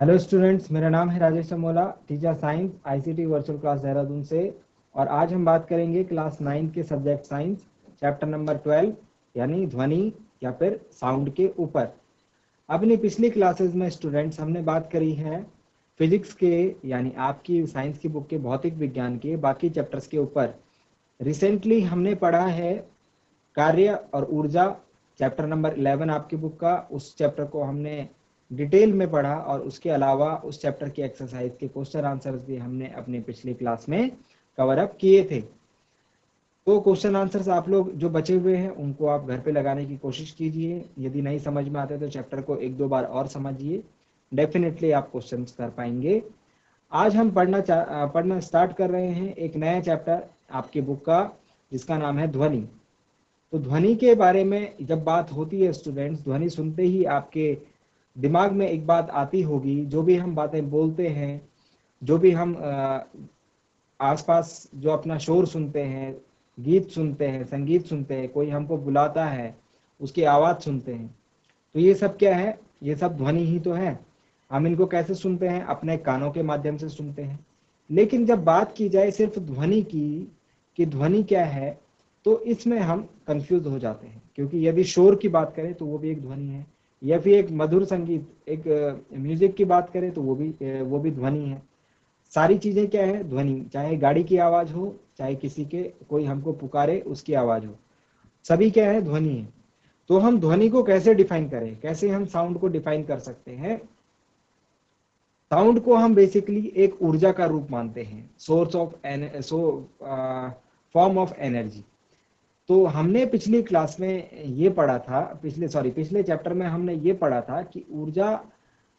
Hello students, मेरा नाम है Rajesh Amola, teacher science ICT virtual class Dehradun से। और आज हम बात करेंगे क्लास 9 के सब्जेक्ट साइंस चैप्टर नंबर 12 यानी ध्वनि या फिर साउंड के ऊपर। अपनी पिछली क्लासेस में स्टूडेंट्स हमने बात करी है फिजिक्स के यानी आपकी साइंस की बुक के भौतिक विज्ञान के बाकी चैप्टर्स के ऊपर। रिसेंटली हमने पढ़ा है कार्य और ऊर्जा, चैप्टर नंबर 11 आपकी बुक का। उस चैप्टर को हमने डिटेल में पढ़ा और उसके अलावा उस चैप्टर की एक्सरसाइज के क्वेश्चन आंसर्स भी हमने अपनी पिछली क्लास में कवर अप किए थे। तो क्वेश्चन आंसर्स आप लोग जो बचे हुए हैं उनको आप घर पे लगाने की कोशिश कीजिए। यदि नहीं समझ में आते तो चैप्टर को एक दो बार और समझिए, डेफिनेटली आप क्वेश्चन कर पाएंगे। आज हम पढ़ना स्टार्ट कर रहे हैं एक नया चैप्टर आपकी बुक का, जिसका नाम है ध्वनि। तो ध्वनि के बारे में जब बात होती है स्टूडेंट्स, ध्वनि सुनते ही आपके दिमाग में एक बात आती होगी, जो भी हम बातें बोलते हैं, जो भी हम आसपास जो अपना शोर सुनते हैं, गीत सुनते हैं, संगीत सुनते हैं, कोई हमको बुलाता है उसकी आवाज सुनते हैं, तो ये सब क्या है? ये सब ध्वनि ही तो है। हम इनको कैसे सुनते हैं? अपने कानों के माध्यम से सुनते हैं। लेकिन जब बात की जाए सिर्फ ध्वनि की कि ध्वनि क्या है, तो इसमें हम कंफ्यूज हो जाते हैं, क्योंकि यदि शोर की बात करें तो वो भी एक ध्वनि है, या फिर एक मधुर संगीत, एक म्यूजिक की बात करें तो वो भी ध्वनि है। सारी चीजें क्या है? ध्वनि। चाहे गाड़ी की आवाज हो, चाहे किसी के कोई हमको पुकारे उसकी आवाज हो, सभी क्या है? ध्वनि है। तो हम ध्वनि को कैसे डिफाइन करें, कैसे हम साउंड को डिफाइन कर सकते हैं? साउंड को हम बेसिकली एक ऊर्जा का रूप मानते हैं, source of form of energy. तो हमने पिछली क्लास में ये पढ़ा था, पिछले चैप्टर में हमने ये पढ़ा था कि ऊर्जा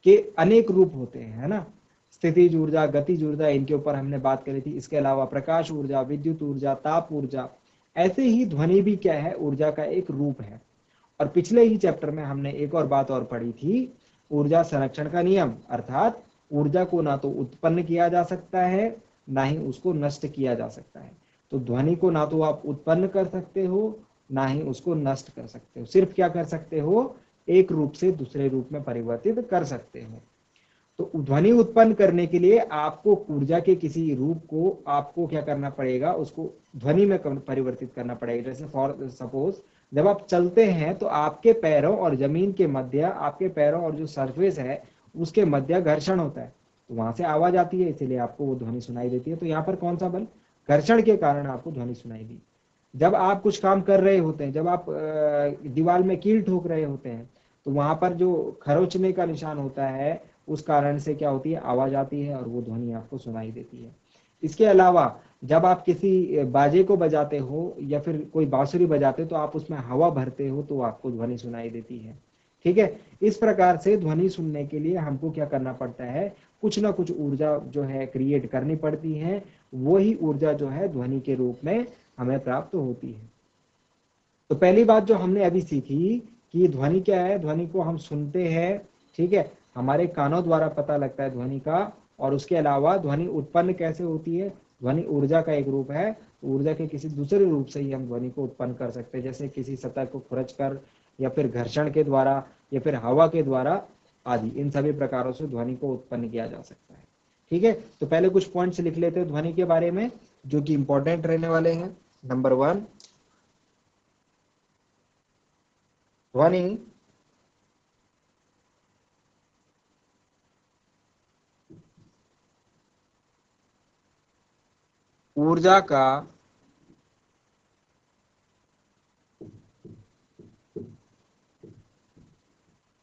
के अनेक रूप होते हैं, है ना। स्थितिज ऊर्जा, गतिज ऊर्जा, इनके ऊपर हमने बात करी थी। इसके अलावा प्रकाश ऊर्जा, विद्युत ऊर्जा, ताप ऊर्जा। ऐसे ही ध्वनि भी क्या है? ऊर्जा का एक रूप है। और पिछले ही चैप्टर में हमने एक और बात और पढ़ी थी, ऊर्जा संरक्षण का नियम, अर्थात ऊर्जा को ना तो उत्पन्न किया जा सकता है, ना ही उसको नष्ट किया जा सकता है। तो ध्वनि को ना तो आप उत्पन्न कर सकते हो, ना ही उसको नष्ट कर सकते हो। सिर्फ क्या कर सकते हो? एक रूप से दूसरे रूप में परिवर्तित कर सकते हो। तो ध्वनि उत्पन्न करने के लिए आपको ऊर्जा के किसी रूप को आपको क्या करना पड़ेगा? उसको ध्वनि में परिवर्तित करना पड़ेगा। जैसे फॉर सपोज, जब आप चलते हैं तो आपके पैरों और जमीन के मध्य, आपके पैरों और जो सरफेस है उसके मध्य घर्षण होता है, तो वहां से आवाज आती है, इसीलिए आपको वो ध्वनि सुनाई देती है। तो यहाँ पर कौन सा बल? घर्षण के कारण आपको ध्वनि सुनाई दी। जब आप कुछ काम कर रहे होते हैं, जब आप दीवार में कील ठोक रहे होते हैं, तो वहां पर जो खरोचने का निशान होता है, उस कारण से क्या होती है? आवाज आती है और वो ध्वनि आपको सुनाई देती है। इसके अलावा जब आप किसी बाजे को बजाते हो या फिर कोई बांसुरी बजाते हो, तो आप उसमें हवा भरते हो तो आपको ध्वनि सुनाई देती है। ठीक है। इस प्रकार से ध्वनि सुनने के लिए हमको क्या करना पड़ता है? कुछ ना कुछ ऊर्जा जो है क्रिएट करनी पड़ती है। वही ऊर्जा जो है ध्वनि के रूप में हमें प्राप्त होती है। तो पहली बात जो हमने अभी सीखी कि ध्वनि क्या है, ध्वनि को हम सुनते हैं, ठीक है, हमारे कानों द्वारा पता लगता है ध्वनि का। और उसके अलावा ध्वनि उत्पन्न कैसे होती है? ध्वनि ऊर्जा का एक रूप है, ऊर्जा के किसी दूसरे रूप से ही हम ध्वनि को उत्पन्न कर सकते हैं, जैसे किसी सतह को खुरच कर, या फिर घर्षण के द्वारा, या फिर हवा के द्वारा आदि। इन सभी प्रकारों से ध्वनि को उत्पन्न किया जा सकता है। ठीक है। तो पहले कुछ पॉइंट्स लिख लेते हैं ध्वनि के बारे में, जो कि इंपॉर्टेंट रहने वाले हैं। नंबर 1, ध्वनि ऊर्जा का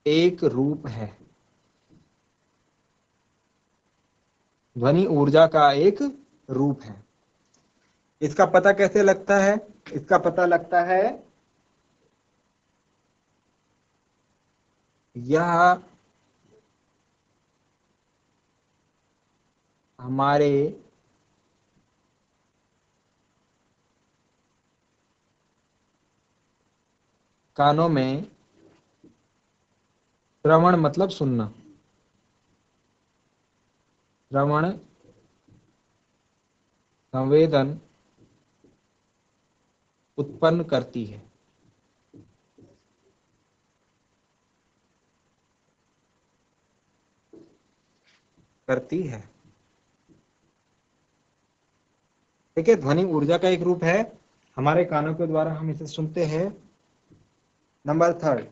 एक रूप है। ध्वनि ऊर्जा का एक रूप है। इसका पता कैसे लगता है? इसका पता लगता है, यह हमारे कानों में श्रवण मतलब सुनना, श्रवण संवेदन उत्पन्न करती है। करती है। ठीक है, ध्वनि ऊर्जा का एक रूप है, हमारे कानों के द्वारा हम इसे सुनते हैं। नंबर थर्ड,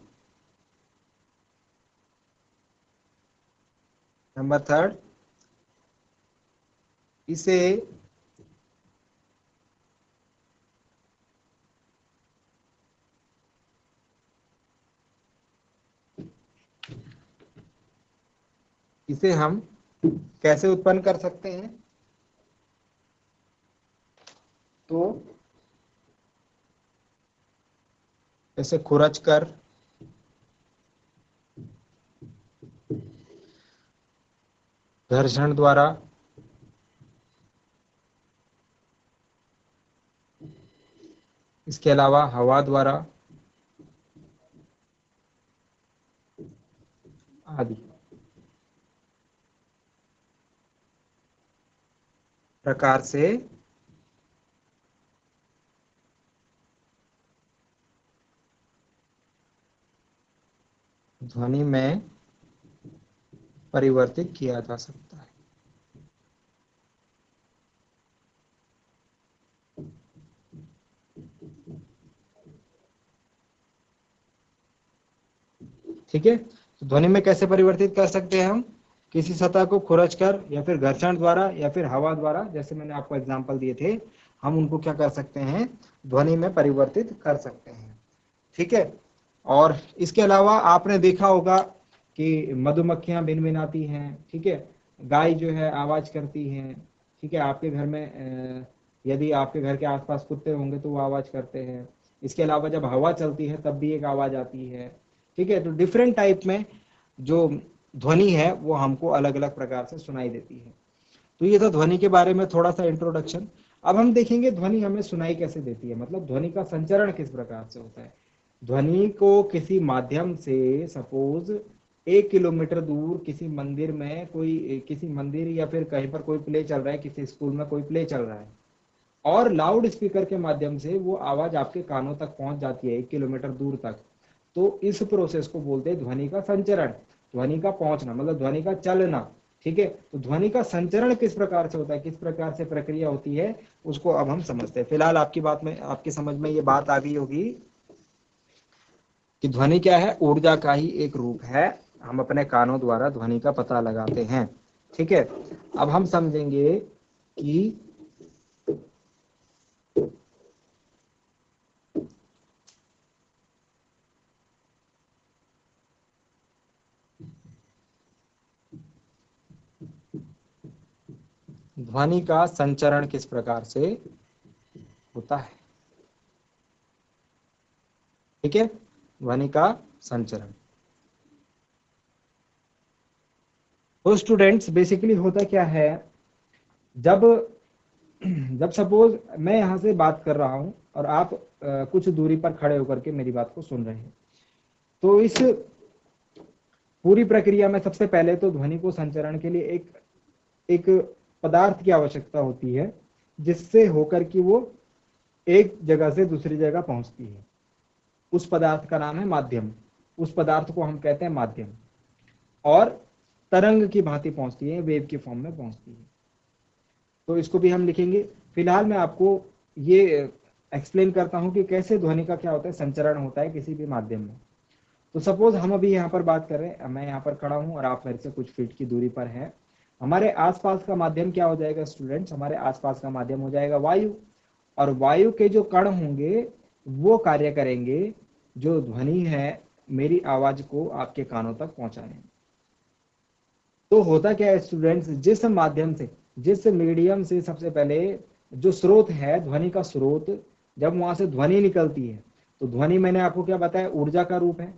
इसे हम कैसे उत्पन्न कर सकते हैं? तो इसे खुरच कर, घर्षण द्वारा, इसके अलावा हवा द्वारा आदि प्रकार से ध्वनि में परिवर्तित किया जा सकता है। ठीक है, तो ध्वनि में कैसे परिवर्तित कर सकते हैं हम? किसी सतह को खुरच कर या फिर घर्षण द्वारा या फिर हवा द्वारा, जैसे मैंने आपको एग्जांपल दिए थे, हम उनको क्या कर सकते हैं? ध्वनि में परिवर्तित कर सकते हैं। ठीक है, और इसके अलावा आपने देखा होगा कि मधुमक्खियां भिनभिनाती हैं। ठीक है, गाय जो है आवाज करती है। ठीक है, आपके घर में यदि आपके घर के आसपास कुत्ते होंगे तो वो आवाज करते हैं। इसके अलावा जब हवा चलती है तब भी एक आवाज आती है। ठीक है, तो डिफरेंट टाइप में जो ध्वनि है वो हमको अलग अलग प्रकार से सुनाई देती है। तो ये तो ध्वनि के बारे में थोड़ा सा इंट्रोडक्शन। अब हम देखेंगे ध्वनि हमें सुनाई कैसे देती है, मतलब ध्वनि का संचरण किस प्रकार से होता है। ध्वनि को किसी माध्यम से, सपोज 1 किलोमीटर दूर किसी मंदिर में किसी मंदिर या फिर कहीं पर कोई प्ले चल रहा है, किसी स्कूल में कोई प्ले चल रहा है, और लाउड स्पीकर के माध्यम से वो आवाज आपके कानों तक पहुंच जाती है 1 किलोमीटर दूर तक। तो इस प्रोसेस को बोलते हैं ध्वनि का संचरण, ध्वनि का पहुंचना, मतलब ध्वनि का चलना। ठीक है, तो ध्वनि का संचरण किस प्रकार से होता है, किस प्रकार से प्रक्रिया होती है, उसको अब हम समझते हैं। फिलहाल आपकी समझ में ये बात आ गई होगी कि ध्वनि क्या है? ऊर्जा का ही एक रूप है। हम अपने कानों द्वारा ध्वनि का पता लगाते हैं। ठीक है, अब हम समझेंगे कि ध्वनि का संचरण किस प्रकार से होता है। ठीक है, ध्वनि का संचरण। तो स्टूडेंट्स बेसिकली होता क्या है, जब जब सपोज मैं यहां से बात कर रहा हूं और आप कुछ दूरी पर खड़े होकर के मेरी बात को सुन रहे हैं, तो इस पूरी प्रक्रिया में सबसे पहले तो ध्वनि को संचरण के लिए एक पदार्थ की आवश्यकता होती है, जिससे होकर कि वो एक जगह से दूसरी जगह पहुंचती है। उस पदार्थ का नाम है माध्यम। उस पदार्थ को हम कहते हैं माध्यम, और तरंग की भांति पहुंचती है, वेव के फॉर्म में पहुंचती है। तो इसको भी हम लिखेंगे। फिलहाल मैं आपको ये एक्सप्लेन करता हूं कि कैसे ध्वनि का क्या होता है, संचरण होता है किसी भी माध्यम में। तो सपोज हम अभी यहाँ पर बात कर रहे हैं, मैं यहाँ पर खड़ा हूँ और आप मेरे से कुछ फीट की दूरी पर है। हमारे आसपास का माध्यम क्या हो जाएगा स्टूडेंट्स? हमारे आसपास का माध्यम हो जाएगा वायु, और वायु के जो कण होंगे वो कार्य करेंगे, जो ध्वनि है मेरी आवाज को आपके कानों तक पहुंचाने। तो होता क्या है स्टूडेंट्स, जिस माध्यम से, जिस मीडियम से सबसे पहले जो स्रोत है, ध्वनि का स्रोत, जब वहां से ध्वनि निकलती है, तो ध्वनि मैंने आपको क्या बताया, ऊर्जा का रूप है।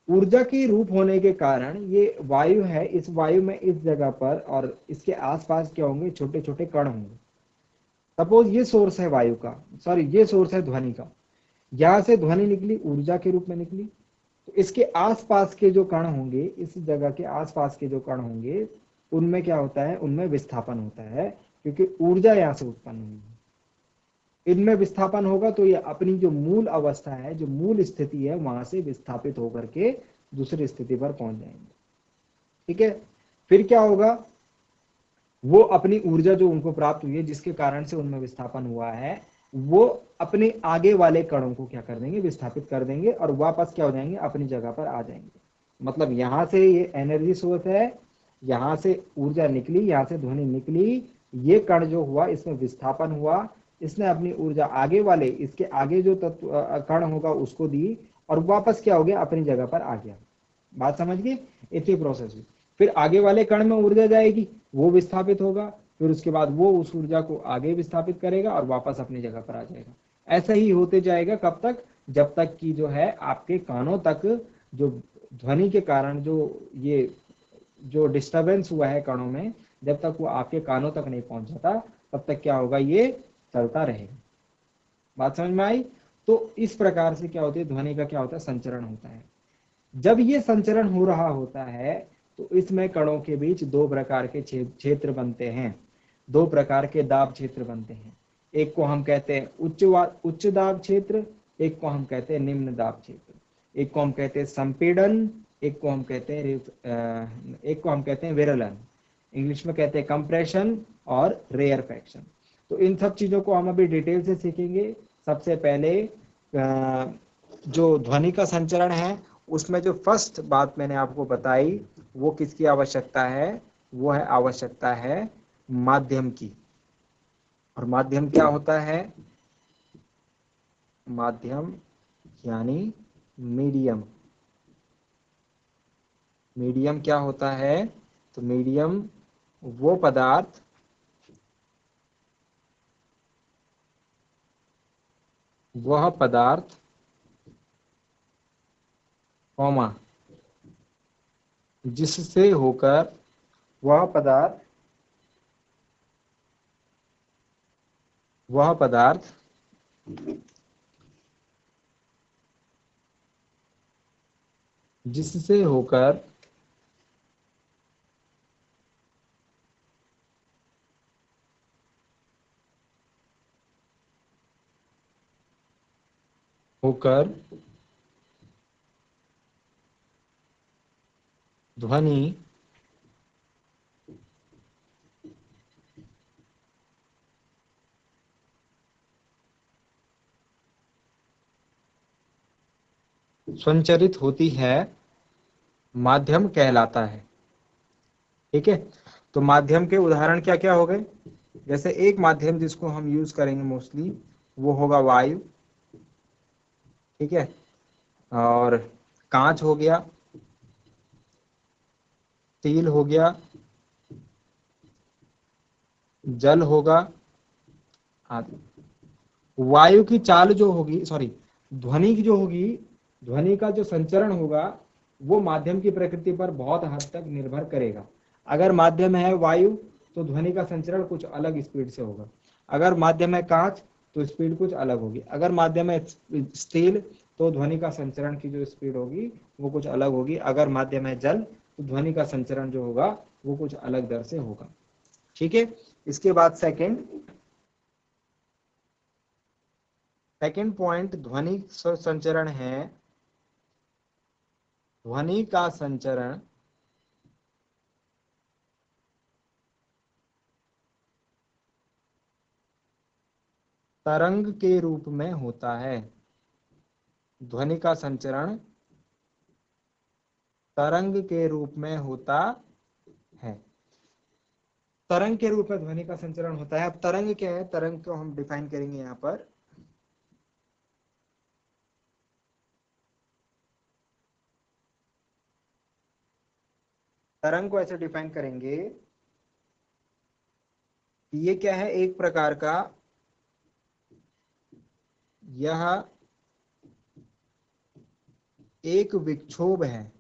ऊर्जा की रूप होने के कारण ये वायु है, इस वायु में इस जगह पर और इसके आसपास क्या होंगे, छोटे छोटे कण होंगे। सपोज ये सोर्स है वायु का, सॉरी ये सोर्स है ध्वनि का। यहां से ध्वनि निकली, ऊर्जा के रूप में निकली, तो इसके आसपास के जो कण होंगे, इस जगह के आसपास के जो कण होंगे, उनमें क्या होता है, उनमें विस्थापन होता है, क्योंकि ऊर्जा यहां से उत्पन्न हुई है। इनमें विस्थापन होगा तो ये अपनी जो मूल अवस्था है, जो मूल स्थिति है, वहां से विस्थापित होकर के दूसरी स्थिति पर पहुंच जाएंगे। ठीक है, फिर क्या होगा, वो अपनी ऊर्जा जो उनको प्राप्त हुई है, जिसके कारण से उनमें विस्थापन हुआ है, वो अपने आगे वाले कणों को क्या कर देंगे, विस्थापित कर देंगे और वापस क्या हो जाएंगे, अपनी जगह पर आ जाएंगे। मतलब यहां से ये एनर्जी सोर्स है, यहां से ऊर्जा निकली, यहां से ध्वनि निकली, ये कण जो हुआ इसमें विस्थापन हुआ, इसने अपनी ऊर्जा आगे वाले, इसके आगे जो तत्व कण होगा उसको दी और वापस क्या हो गया, अपनी जगह पर आ गया। बात समझ गए, इतनी प्रोसेस हुई। फिर आगे वाले कण में ऊर्जा जाएगी, वो विस्थापित होगा, फिर उसके बाद वो उस ऊर्जा को आगे विस्थापित करेगा और वापस अपनी जगह पर आ जाएगा। ऐसा ही होते जाएगा, कब तक, जब तक कि जो है आपके कानों तक जो ध्वनि के कारण ये जो डिस्टरबेंस हुआ है कणों में, जब तक वो आपके कानों तक नहीं पहुंच जाता, तब तक क्या होगा, ये चलता रहेगा। बात समझ में आई। तो इस प्रकार से क्या होती है, ध्वनि का क्या होता है, संचरण होता है। जब ये संचरण हो रहा होता है तो इसमें कणों के बीच दो प्रकार के क्षेत्र बनते हैं, दो प्रकार के दाब क्षेत्र बनते हैं। एक को हम कहते हैं उच्च दाब क्षेत्र, एक को हम कहते हैं निम्न दाब क्षेत्र। एक को हम कहते हैं संपीड़न, एक को हम कहते हैं विरलन। इंग्लिश में कहते हैं कंप्रेशन और रेयरफैक्शन। तो इन सब चीजों को हम अभी डिटेल से सीखेंगे। सबसे पहले जो ध्वनि का संचरण है, उसमें जो फर्स्ट बात मैंने आपको बताई, वो किसकी आवश्यकता है, वो है आवश्यकता है माध्यम की। और माध्यम क्या होता है, माध्यम यानी मीडियम। मीडियम क्या होता है, तो मीडियम वो पदार्थ वह पदार्थ कॉमा जिससे होकर वह पदार्थ जिससे होकर होकर ध्वनि संचरित होती है, माध्यम कहलाता है। ठीक है। तो माध्यम के उदाहरण क्या क्या हो गए, जैसे एक माध्यम जिसको हम यूज करेंगे मोस्टली, वो होगा वायु। ठीक है। और कांच हो गया, स्टील हो गया, जल होगा आदि। वायु की चाल जो होगी, सॉरी, ध्वनि की जो होगी, ध्वनि का जो संचरण होगा, वो माध्यम की प्रकृति पर बहुत हद तक निर्भर करेगा। अगर माध्यम है वायु तो ध्वनि का संचरण कुछ अलग स्पीड से होगा। अगर माध्यम है कांच तो स्पीड कुछ अलग होगी। अगर माध्यम है स्टील तो ध्वनि का संचरण की जो स्पीड होगी वो कुछ अलग होगी। अगर माध्यम है जल तो ध्वनि का संचरण जो होगा वो कुछ अलग दर से होगा। ठीक है। इसके बाद सेकंड पॉइंट ध्वनि संचरण है, ध्वनि का संचरण तरंग के रूप में होता है। ध्वनि का संचरण तरंग के रूप में होता है। तरंग के रूप में ध्वनि का संचरण होता है। अब तरंग क्या है, तरंग को हम डिफाइन करेंगे यहाँ पर। तरंग को ऐसे डिफाइन करेंगे कि ये क्या है, एक प्रकार का, यह एक विक्षोभ है।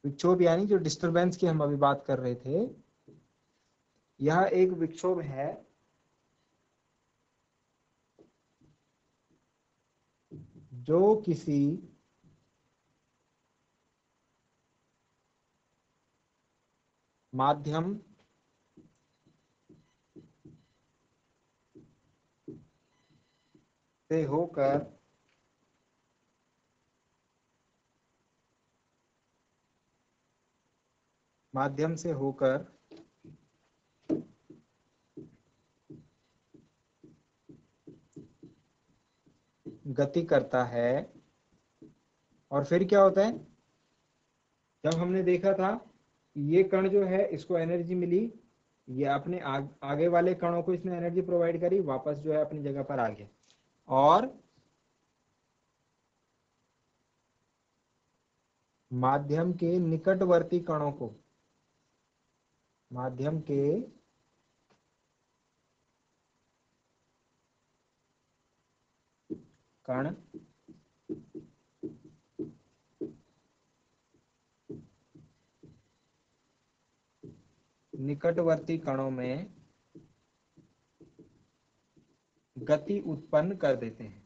विक्षोभ यानी जो डिस्टरबेंस की हम अभी बात कर रहे थे, यह एक विक्षोभ है जो किसी माध्यम से होकर माध्यम से होकर गति करता है, और फिर क्या होता है, जब हमने देखा था ये कण जो है इसको एनर्जी मिली, ये अपने आगे वाले कणों को इसने एनर्जी प्रोवाइड करी, वापस जो है अपनी जगह पर आ गया, और माध्यम के निकटवर्ती कणों को, माध्यम के कण निकटवर्ती कणों में गति उत्पन्न कर देते हैं।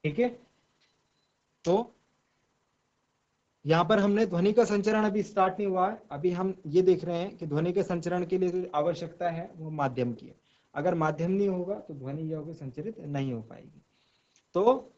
ठीक है, तो यहां पर हमने ध्वनि का संचरण अभी स्टार्ट नहीं हुआ है, अभी हम ये देख रहे हैं कि ध्वनि के संचरण के लिए जो आवश्यकता है वो माध्यम की है। अगर माध्यम नहीं होगा तो ध्वनि जो होगी संचरित नहीं हो पाएगी। तो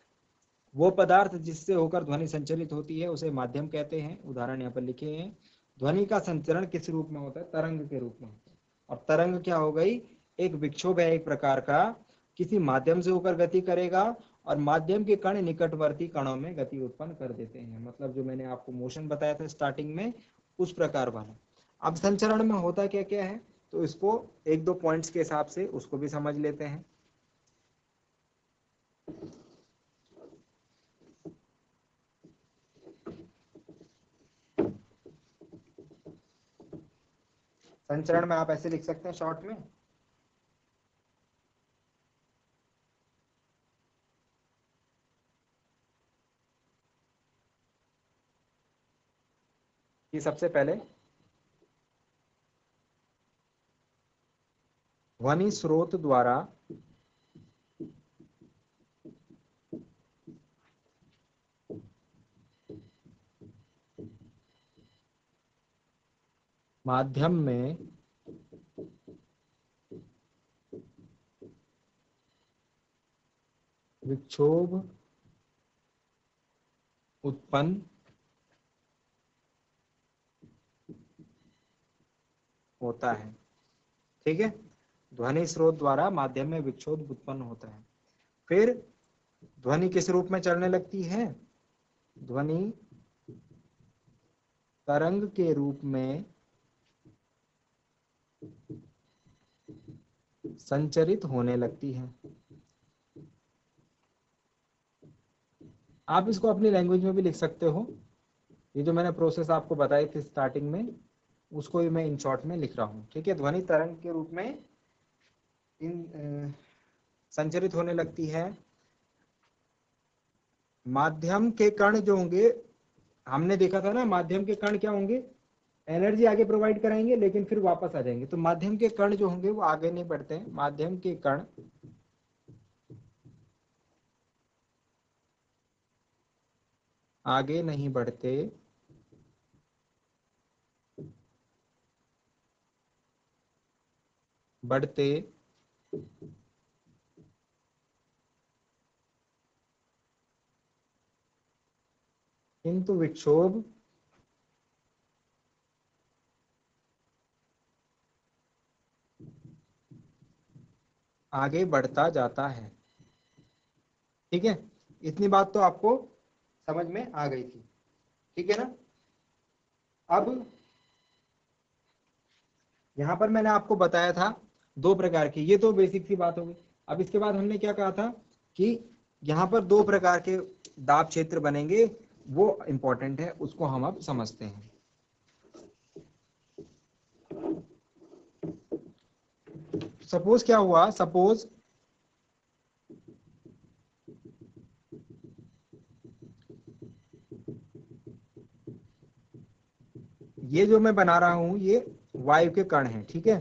वो पदार्थ जिससे होकर ध्वनि संचरित होती है उसे माध्यम कहते हैं। उदाहरण यहाँ पर लिखे हैं। ध्वनि का संचरण किस रूप में होता है? तरंग के रूप में होता है। और तरंग क्या हो गई? एक विक्षोभ है एक प्रकार का, किसी माध्यम से होकर गति करेगा और माध्यम के कण निकटवर्ती कणों में गति उत्पन्न कर देते हैं। मतलब जो मैंने आपको मोशन बताया था स्टार्टिंग में, उस प्रकार वाला। अब संचरण में होता क्या क्या है, तो इसको एक दो पॉइंट्स के हिसाब से उसको भी समझ लेते हैं। संचरण में आप ऐसे लिख सकते हैं शॉर्ट में, कि सबसे पहले ध्वनि स्रोत द्वारा माध्यम में विक्षोभ उत्पन्न होता है। ठीक है, ध्वनि स्रोत द्वारा माध्यम में विक्षोभ उत्पन्न होता है। फिर ध्वनि किस रूप में चलने लगती है? ध्वनि तरंग के रूप में संचरित होने लगती है। आप इसको अपनी लैंग्वेज में भी लिख सकते हो। ये जो मैंने प्रोसेस आपको बताई थी स्टार्टिंग में, उसको ही मैं इन शॉर्ट में लिख रहा हूँ। ठीक है, ध्वनि तरंग के रूप में संचरित होने लगती है। माध्यम के कण जो होंगे, हमने देखा था ना, माध्यम के कण क्या होंगे? एनर्जी आगे प्रोवाइड कराएंगे लेकिन फिर वापस आ जाएंगे। तो माध्यम के कण जो होंगे वो आगे नहीं बढ़ते हैं। माध्यम के कण आगे नहीं बढ़ते, बढ़ते किंतु विक्षोभ आगे बढ़ता जाता है। ठीक है, इतनी बात तो आपको समझ में आ गई थी। ठीक है ना। अब यहां पर मैंने आपको बताया था दो प्रकार की, ये तो बेसिक सी बात हो गई। अब इसके बाद हमने क्या कहा था कि यहाँ पर दो प्रकार के दाब क्षेत्र बनेंगे, वो इंपॉर्टेंट है, उसको हम अब समझते हैं। सपोज क्या हुआ, सपोज ये जो मैं बना रहा हूं ये वायु के कण हैं। ठीक है,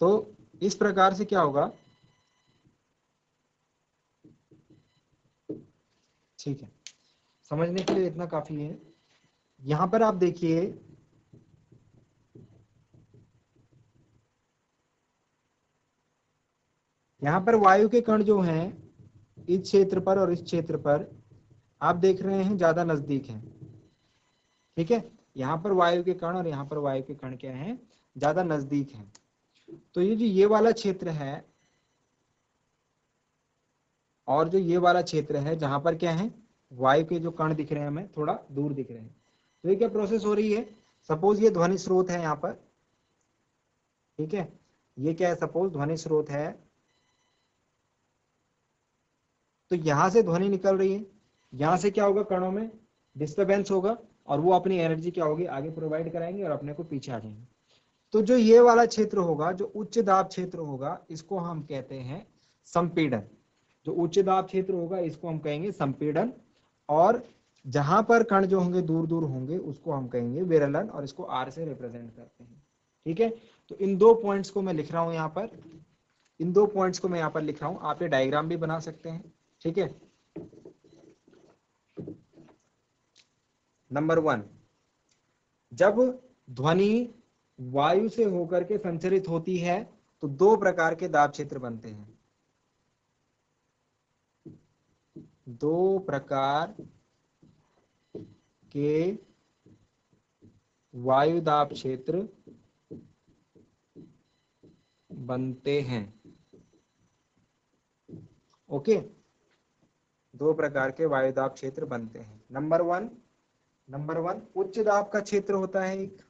तो इस प्रकार से क्या होगा, ठीक है, समझने के लिए इतना काफी है। यहां पर आप देखिए, यहां पर वायु के कण जो हैं इस क्षेत्र पर और इस क्षेत्र पर आप देख रहे हैं ज्यादा नजदीक हैं। ठीक है, यहाँ पर वायु के कण और यहाँ पर वायु के कण क्या हैं, ज्यादा नजदीक हैं। तो ये जो ये वाला क्षेत्र है और जो ये वाला क्षेत्र है जहां पर क्या है, वायु के जो कण दिख रहे हैं हमें थोड़ा दूर दिख रहे हैं। तो ये क्या प्रोसेस हो रही है, सपोज ये ध्वनि स्रोत है यहाँ पर, ठीक है, ये क्या है, सपोज ध्वनि स्रोत है। तो यहां से ध्वनि निकल रही है, यहां से क्या होगा, कणों में डिस्टरबेंस होगा और वो अपनी एनर्जी क्या होगी आगे प्रोवाइड कराएंगे और अपने को पीछे आ जाएंगे। तो जो ये वाला क्षेत्र होगा, जो उच्च दाब क्षेत्र होगा, इसको हम कहते हैं संपीड़न। जो उच्च दाब क्षेत्र होगा इसको हम कहेंगे संपीड़न, और जहां पर कण जो होंगे दूर दूर होंगे उसको हम कहेंगे विरलन, और इसको आर से रिप्रेजेंट करते हैं। ठीक है, तो इन दो पॉइंट्स को मैं लिख रहा हूं यहाँ पर, इन दो पॉइंट्स को मैं यहाँ पर लिख रहा हूं, आप ये डायग्राम भी बना सकते हैं। ठीक है, नंबर 1, जब ध्वनि वायु से होकर के संचरित होती है तो दो प्रकार के दाब क्षेत्र बनते हैं। दो प्रकार के वायु दाब क्षेत्र बनते हैं। ओके, दो प्रकार के वायु दाब क्षेत्र बनते हैं। नंबर वन उच्च दाब का क्षेत्र होता है एक,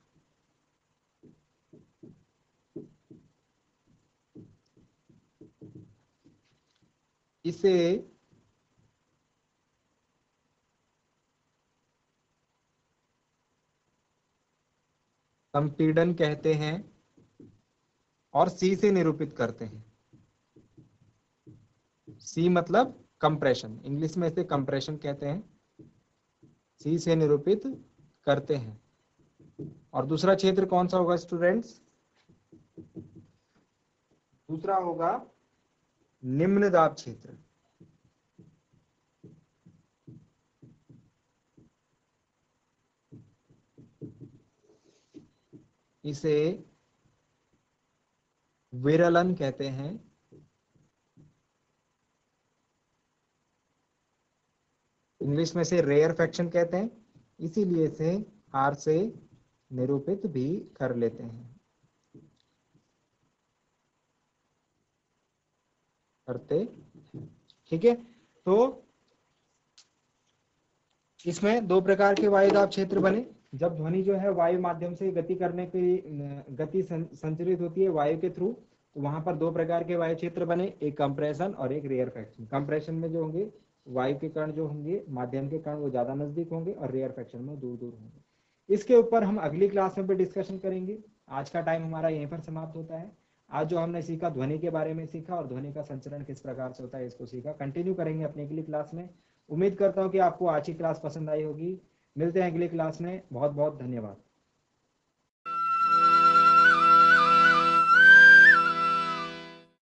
इसे संपीड़न कहते हैं और सी से निरूपित करते हैं। सी मतलब कंप्रेशन, इंग्लिश में इसे कंप्रेशन कहते हैं, सी से निरूपित करते हैं। और दूसरा क्षेत्र कौन सा होगा स्टूडेंट्स, दूसरा होगा निम्न दाब क्षेत्र। इसे विरलन कहते हैं, इंग्लिश में से रेयर फ्रैक्शन कहते हैं, इसीलिए इसे आर से निरूपित भी कर लेते हैं, करते। ठीक है, तो इसमें दो प्रकार के वायु दाब क्षेत्र बने। जब ध्वनि जो है वायु माध्यम से गति करने की गति संचरित होती है वायु के थ्रू, तो वहां पर दो प्रकार के वायु क्षेत्र बने, एक कंप्रेशन और एक रेयर फ्रैक्शन। कंप्रेशन में जो होंगे वायु के कण जो होंगे माध्यम के कण वो ज्यादा नजदीक होंगे और रेयर फ्रैक्शन में दूर दूर होंगे। इसके ऊपर हम अगली क्लास में भी डिस्कशन करेंगे। आज का टाइम हमारा यहीं पर समाप्त होता है। आज जो हमने सीखा ध्वनि के बारे में सीखा और ध्वनि का संचरण किस प्रकार से होता है इसको सीखा, कंटिन्यू करेंगे अपनी अगली क्लास में। उम्मीद करता हूँ कि आपको आज की क्लास पसंद आई होगी। मिलते हैं अगली क्लास में, बहुत बहुत धन्यवाद।